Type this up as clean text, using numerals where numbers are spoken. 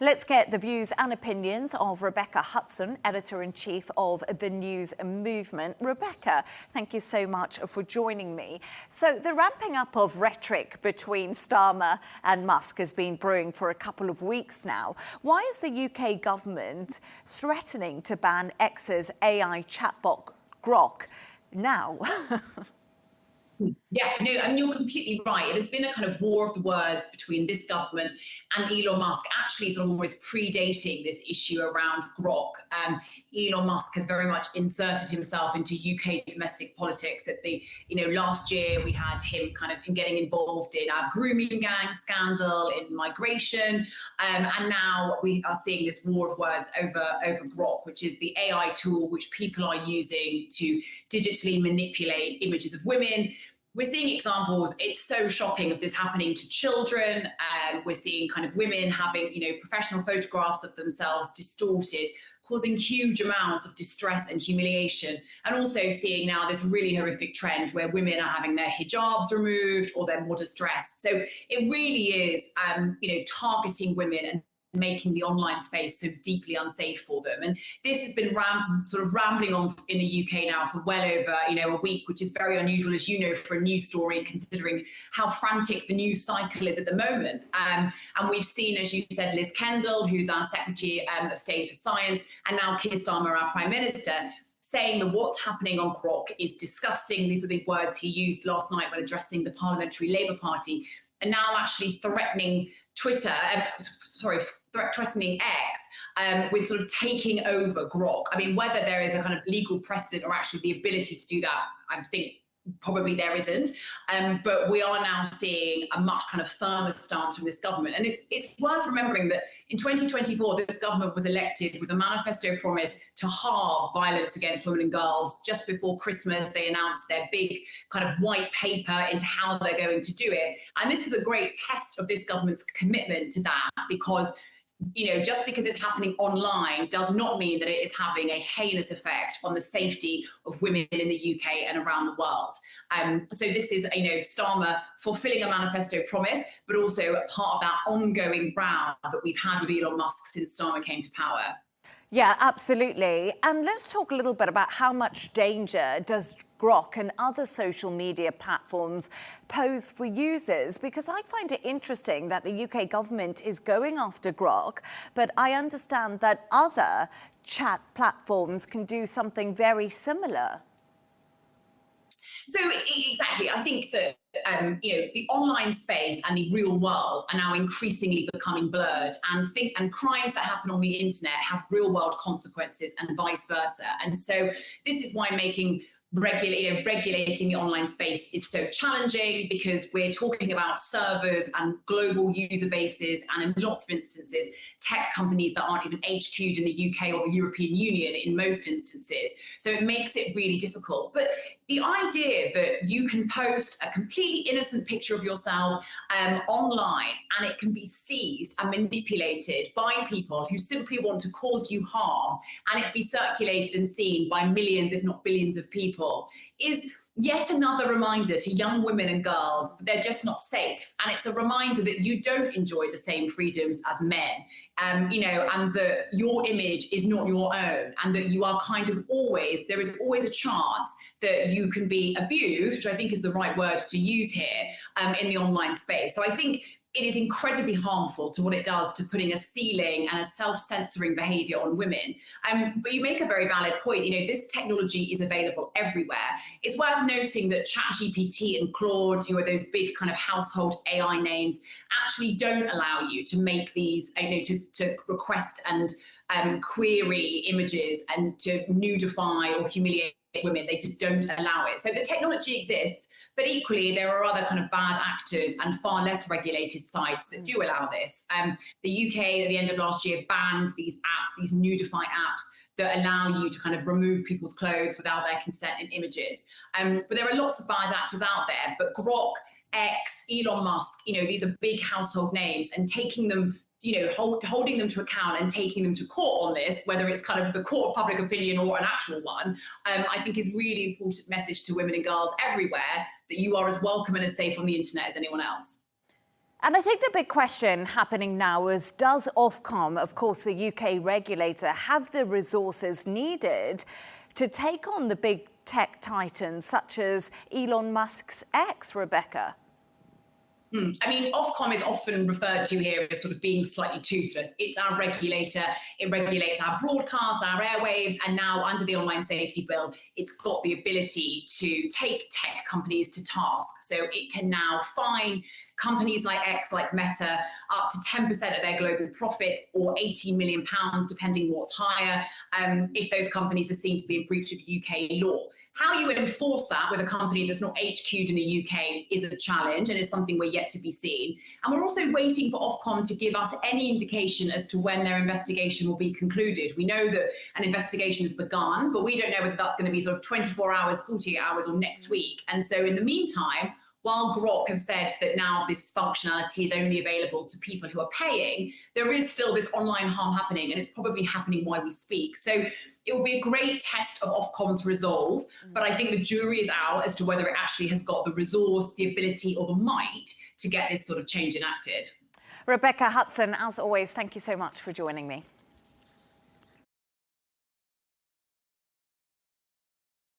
Let's get the views and opinions of Rebecca Hutson, Editor-in-Chief of The News Movement. Rebecca, thank you so much for joining me. So the ramping up of rhetoric between Starmer and Musk has been brewing for a couple of weeks now. Why is the UK government threatening to ban X's AI chatbot Grok now? Yeah, no, and you're completely right. It has been a kind of war of the words between this government and Elon Musk, actually sort of almost predating this issue around Grok. Elon Musk has very much inserted himself into UK domestic politics. At the, last year we had him kind of getting involved in our grooming gang scandal, in migration, and now we are seeing this war of words over Grok, which is the AI tool which people are using to digitally manipulate images of women. We're seeing examples, it's so shocking, of this happening to children. We're seeing kind of women having, professional photographs of themselves distorted, causing huge amounts of distress and humiliation. And also seeing now this really horrific trend where women are having their hijabs removed or they're more distressed. So it really is, targeting women and making the online space so deeply unsafe for them. And this has been rambling on in the UK now for well over, a week, which is very unusual, as you know, for a news story, considering how frantic the news cycle is at the moment. And we've seen, as you said, Liz Kendall, who's our Secretary of State for Science, and now Keir Starmer, our Prime Minister, saying that what's happening on Grok is disgusting. These are the words he used last night when addressing the Parliamentary Labour Party, and now actually threatening threatening X with sort of taking over Grok. I mean, whether there is a kind of legal precedent or actually the ability to do that, I think probably there isn't. But we are now seeing a much kind of firmer stance from this government. And it's worth remembering that in 2024, this government was elected with a manifesto promise to halve violence against women and girls. Just before Christmas, they announced their big kind of white paper into how they're going to do it. And this is a great test of this government's commitment to that, because just because it's happening online does not mean that it is having a heinous effect on the safety of women in the UK and around the world. So this is, Starmer fulfilling a manifesto promise, but also a part of that ongoing row that we've had with Elon Musk since Starmer came to power. Yeah, absolutely. And let's talk a little bit about how much danger does Grok and other social media platforms pose for users, because I find it interesting that the UK government is going after Grok, but I understand that other chat platforms can do something very similar. So exactly, I think that the online space and the real world are now increasingly becoming blurred, and crimes that happen on the internet have real world consequences and vice versa. And so this is why regulating the online space is so challenging, because we're talking about servers and global user bases, and in lots of instances, tech companies that aren't even HQ'd in the UK or the European Union in most instances. So it makes it really difficult. But the idea that you can post a completely innocent picture of yourself online, and it can be seized and manipulated by people who simply want to cause you harm, and it be circulated and seen by millions, if not billions of people, is yet another reminder to young women and girls that they're just not safe. And it's a reminder that you don't enjoy the same freedoms as men, and that your image is not your own, and that you are there is always a chance that you can be abused, which I think is the right word to use here, in the online space. So I think it is incredibly harmful to what it does to putting a ceiling and a self-censoring behavior on women. But you make a very valid point. This technology is available everywhere. It's worth noting that ChatGPT and Claude, who are those big kind of household AI names, actually don't allow you to make these, to request and query images and to nudify or humiliate women. They just don't allow it. So the technology exists, but equally there are other kind of bad actors and far less regulated sites that do allow this. The UK at the end of last year banned these apps, these nudify apps that allow you to kind of remove people's clothes without their consent in images. But there are lots of bad actors out there. But Grok, X, Elon Musk, these are big household names, and taking them, holding them to account and taking them to court on this, whether it's kind of the court of public opinion or an actual one, I think is really important message to women and girls everywhere, that you are as welcome and as safe on the internet as anyone else. And I think the big question happening now is, does Ofcom, of course the UK regulator, have the resources needed to take on the big tech titans such as Elon Musk's X, Rebecca? I mean, Ofcom is often referred to here as sort of being slightly toothless. It's our regulator. It regulates our broadcast, our airwaves, and now under the Online Safety Bill, it's got the ability to take tech companies to task. So it can now fine companies like X, like Meta, up to 10% of their global profit, or £18 million, depending what's higher, if those companies are seen to be in breach of UK law. How you enforce that with a company that's not HQ'd in the UK is a challenge, and is something we're yet to be seen. And we're also waiting for Ofcom to give us any indication as to when their investigation will be concluded. We know that an investigation has begun, but we don't know whether that's going to be sort of 24 hours, 48 hours, or next week. And so in the meantime, while Grok have said that now this functionality is only available to people who are paying, there is still this online harm happening, and it's probably happening while we speak. So it will be a great test of Ofcom's resolve, but I think the jury is out as to whether it actually has got the resource, the ability, or the might to get this sort of change enacted. Rebecca Hutson, as always, thank you so much for joining me.